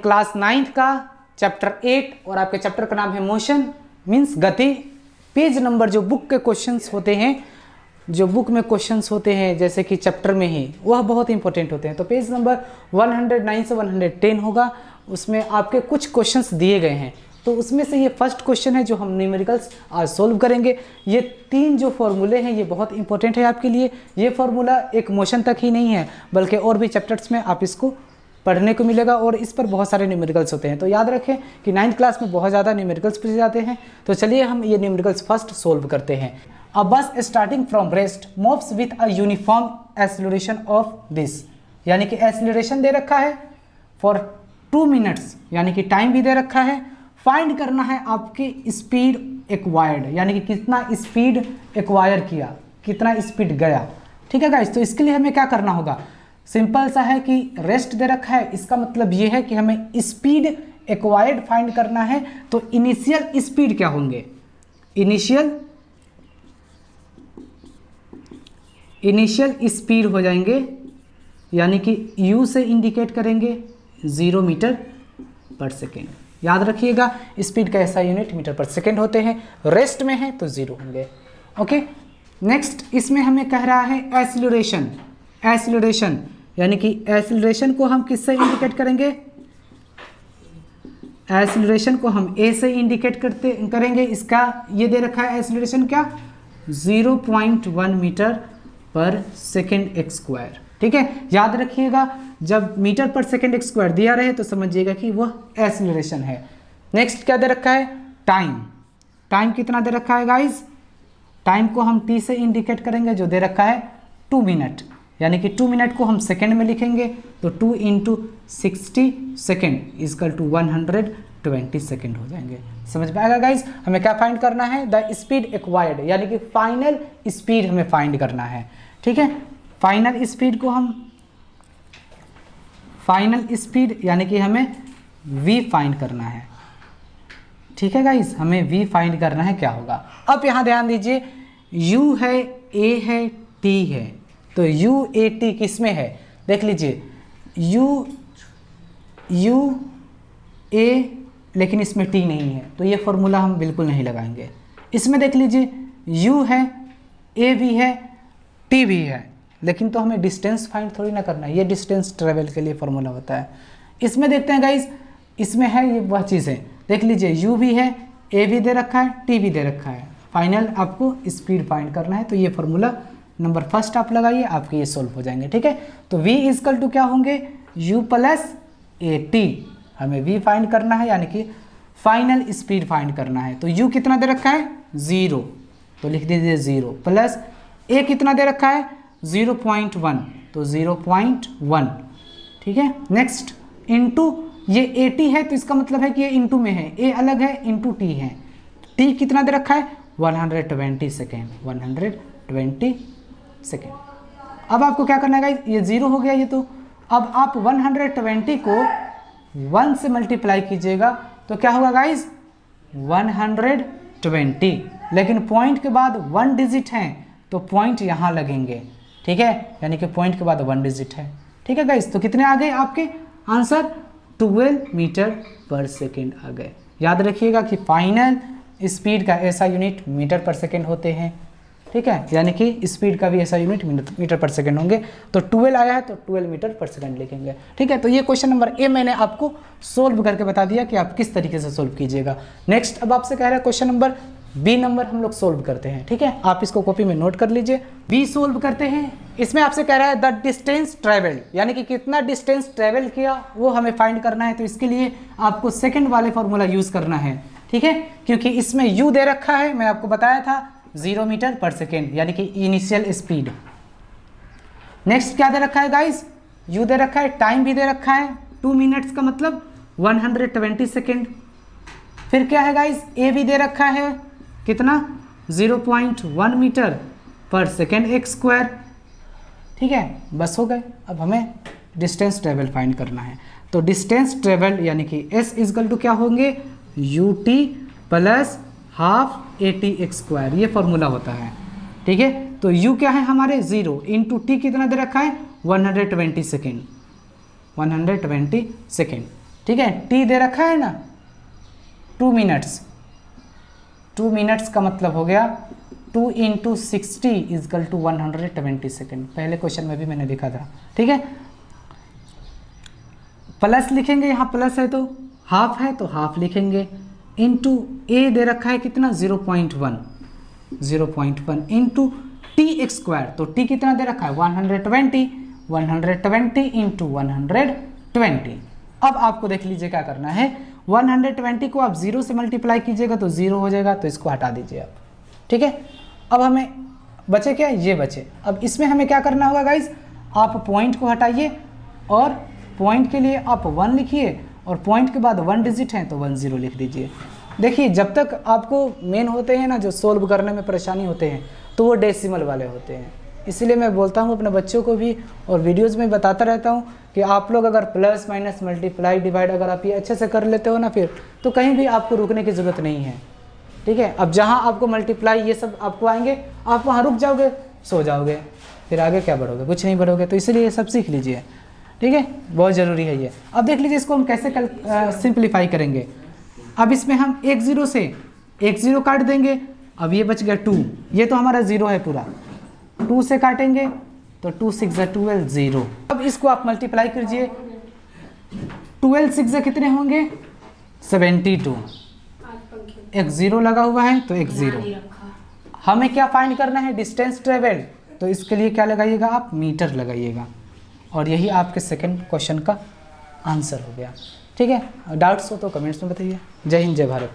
Class 9 का chapter 8 और आपके चैप्टर का नाम है मोशन मीन्स गति। पेज नंबर जो बुक के क्वेश्चंस होते हैं, जो बुक में क्वेश्चंस होते हैं जैसे कि चैप्टर में ही, वह बहुत इंपॉर्टेंट होते हैं। तो पेज नंबर 109 से 110 होगा, उसमें आपके कुछ क्वेश्चंस दिए गए हैं। तो उसमें से ये फर्स्ट क्वेश्चन है जो हम न्यूमेरिकल्स आज सोल्व करेंगे। ये 3 जो फॉर्मूले हैं ये बहुत इंपॉर्टेंट है आपके लिए। ये फार्मूला एक मोशन तक ही नहीं है बल्कि और भी चैप्टर्स में आप इसको पढ़ने को मिलेगा और इस पर बहुत सारे न्यूमेरिकल्स होते हैं। तो याद रखें कि 9th क्लास में बहुत ज़्यादा न्यूमेरिकल्स पूछे जाते हैं। तो चलिए हम ये न्यूमेरिकल्स फर्स्ट सोल्व करते हैं। अ बस starting from rest moves with a uniform acceleration of this, यानी कि एक्सेलरेशन दे रखा है फॉर 2 मिनट्स, यानी कि टाइम भी दे रखा है। फाइंड करना है आपकी स्पीड एक्वायर्ड, यानी कि कितना स्पीड एक्वायर किया, कितना स्पीड गया। ठीक है गाइस, तो इसके लिए हमें क्या करना होगा, सिंपल सा है कि रेस्ट दे रखा है, इसका मतलब ये है कि हमें स्पीड एक्वायर्ड फाइंड करना है। तो इनिशियल स्पीड क्या होंगे, इनिशियल स्पीड हो जाएंगे, यानी कि u से इंडिकेट करेंगे 0 मीटर पर सेकेंड। याद रखिएगा स्पीड का ऐसा यूनिट मीटर पर सेकेंड होते हैं, रेस्ट में है तो 0 होंगे। ओके, नेक्स्ट इसमें हमें कह रहा है एक्सीलरेशन, यानी कि एक्सीलरेशन को हम किससे इंडिकेट करेंगे, एक्सीलरेशन को हम a से इंडिकेट करेंगे। इसका ये दे रखा है एक्सीलरेशन क्या, 0.1 मीटर पर सेकेंड एक्स स्क्वायर। ठीक है, याद रखिएगा जब मीटर पर सेकेंड एक्स स्क्वायर दिया रहे तो समझिएगा कि वह एक्सीलरेशन है। नेक्स्ट क्या दे रखा है, टाइम कितना दे रखा है गाइज, टाइम को हम t से इंडिकेट करेंगे जो दे रखा है 2 मिनट, यानी कि 2 मिनट को हम सेकेंड में लिखेंगे तो 2 × 60 सेकेंड इजकल टू 120 सेकेंड हो जाएंगे। समझ में आएगा गाइज। हमें क्या फाइंड करना है, द स्पीड एक्वायर्ड, यानी कि फाइनल स्पीड हमें फाइंड करना है। ठीक है, फाइनल स्पीड को हम यानी कि हमें v फाइंड करना है। ठीक है गाइज, हमें v फाइंड करना है, क्या होगा। अब यहाँ ध्यान दीजिए u है, a है, t है, तो u a t किस में है, देख लीजिए u a, लेकिन इसमें t नहीं है तो ये फॉर्मूला हम बिल्कुल नहीं लगाएंगे। इसमें देख लीजिए u है, a भी है, t भी है, लेकिन तो हमें डिस्टेंस फाइंड थोड़ी ना करना है, ये डिस्टेंस ट्रेवल के लिए फॉर्मूला होता है। इसमें देखते हैं गाइज, इसमें है ये वह चीज़ है, देख लीजिए u भी है, a भी दे रखा है, t भी दे रखा है, फाइनल आपको स्पीड फाइंड करना है। तो ये फॉर्मूला नंबर फर्स्ट आप लगाइए, आपके ये सोल्व हो जाएंगे। ठीक है, तो v इजकल टू क्या होंगे, u + a t, हमें v फाइंड करना है, यानी कि फाइनल स्पीड फाइंड करना है। तो u कितना दे रखा है 0, तो लिख दीजिए 0 प्लस a कितना दे रखा है 0.1, तो 0.1। ठीक है, नेक्स्ट इनटू ये 80 है तो इसका मतलब है कि ये इनटू में है, a अलग है, इनटू t है, t कितना दे रखा है 120 सेकेंड, 120 सेकेंड। अब आपको क्या करना है गाइस, ये 0 हो गया ये, तो अब आप 120 को 1 से मल्टीप्लाई कीजिएगा तो क्या होगा गाइस 120, लेकिन पॉइंट के बाद 1 डिजिट है तो पॉइंट यहाँ लगेंगे। ठीक है, यानी कि पॉइंट के बाद 1 डिजिट है। ठीक है गाइस, तो कितने आ गए आपके आंसर, 12 मीटर पर सेकेंड आ गए। याद रखिएगा कि फाइनल स्पीड का ऐसा यूनिट मीटर पर सेकेंड होते हैं। ठीक है, यानी कि स्पीड का भी ऐसा यूनिट मीटर पर सेकेंड होंगे। तो 12 आया है तो 12 मीटर पर सेकेंड लिखेंगे। ठीक है, तो ये क्वेश्चन नंबर ए मैंने आपको सोल्व करके बता दिया कि आप किस तरीके से सोल्व कीजिएगा। नेक्स्ट अब आपसे कह रहा है क्वेश्चन नंबर बी नंबर हम लोग सोल्व करते हैं। ठीक है, आप इसको कॉपी में नोट कर लीजिए। बी सोल्व करते हैं, इसमें आपसे कह रहा है द डिस्टेंस ट्रेवल, यानी कि कितना डिस्टेंस ट्रेवल किया वो हमें फाइंड करना है। तो इसके लिए आपको सेकंड वाले फॉर्मूला यूज़ करना है। ठीक है, क्योंकि इसमें u दे रखा है, मैं आपको बताया था 0 मीटर पर सेकेंड, यानी कि इनिशियल स्पीड। नेक्स्ट क्या दे रखा है गाइस, u दे रखा है, टाइम भी दे रखा है 2 मिनट्स का मतलब 120 सेकेंड। फिर क्या है गाइस, a भी दे रखा है, कितना 0.1 मीटर पर सेकेंड एक्स स्क्वायर। ठीक है, बस हो गए। अब हमें डिस्टेंस ट्रेवल फाइंड करना है। तो डिस्टेंस ट्रेवल यानी कि s इजकल टू क्या होंगे ut + half AT x square, ये फॉर्मूला होता है। ठीक है, तो u क्या है हमारे 0 इंटू t कितना दे रखा है 120 सेकेंड, 120 सेकेंड। ठीक है, टी दे रखा है ना 2 मिनट्स, 2 मिनट्स का मतलब हो गया 2 × 60 इजकल टू 120 सेकेंड। पहले क्वेश्चन में भी मैंने लिखा था, ठीक है। प्लस लिखेंगे, यहाँ प्लस है तो हाफ है तो हाफ लिखेंगे, इनटू ए दे रखा है कितना 0.1 इंटू टी एक्स स्क्वायर, तो टी कितना दे रखा है 120 इंटू 120। अब आपको देख लीजिए क्या करना है, 120 को आप 0 से मल्टीप्लाई कीजिएगा तो 0 हो जाएगा, तो इसको हटा दीजिए आप, ठीक है। अब हमें बचे क्या, ये बचे। अब इसमें हमें क्या करना होगा गाइज, आप पॉइंट को हटाइए और पॉइंट के लिए आप 1 लिखिए और पॉइंट के बाद 1 डिजिट है तो 10 लिख दीजिए। देखिए जब तक आपको मेन होते हैं ना जो सोल्व करने में परेशानी होते हैं तो वो डेसिमल वाले होते हैं, इसलिए मैं बोलता हूँ अपने बच्चों को भी और वीडियोज़ में बताता रहता हूँ कि आप लोग अगर प्लस माइनस मल्टीप्लाई डिवाइड अगर आप ये अच्छे से कर लेते हो ना फिर तो कहीं भी आपको रुकने की ज़रूरत नहीं है, ठीक है। अब जहाँ आपको मल्टीप्लाई ये सब आपको आएंगे आप वहाँ रुक जाओगे, सो जाओगे, फिर आगे क्या बढ़ोगे, कुछ नहीं बढ़ोगे। तो इसीलिए ये सब सीख लीजिए, ठीक है, बहुत ज़रूरी है ये। अब देख लीजिए इसको हम कैसे सिंप्लीफाई करेंगे। अब इसमें हम 1 से 1 काट देंगे, अब ये बच गया 2, ये तो हमारा 0 है पूरा, 2 से काटेंगे तो 2 6 12 0। अब इसको आप मल्टीप्लाई कीजिए, 12 6 कितने होंगे 72, एक 0 लगा हुआ है तो एक 0। हमें क्या फाइंड करना है, डिस्टेंस ट्रेवल, तो इसके लिए क्या लगाइएगा आप, मीटर लगाइएगा, और यही आपके सेकंड क्वेश्चन का आंसर हो गया, ठीक है। डाउट्स हो तो कमेंट्स में बताइए। जय हिंद, जय भारत।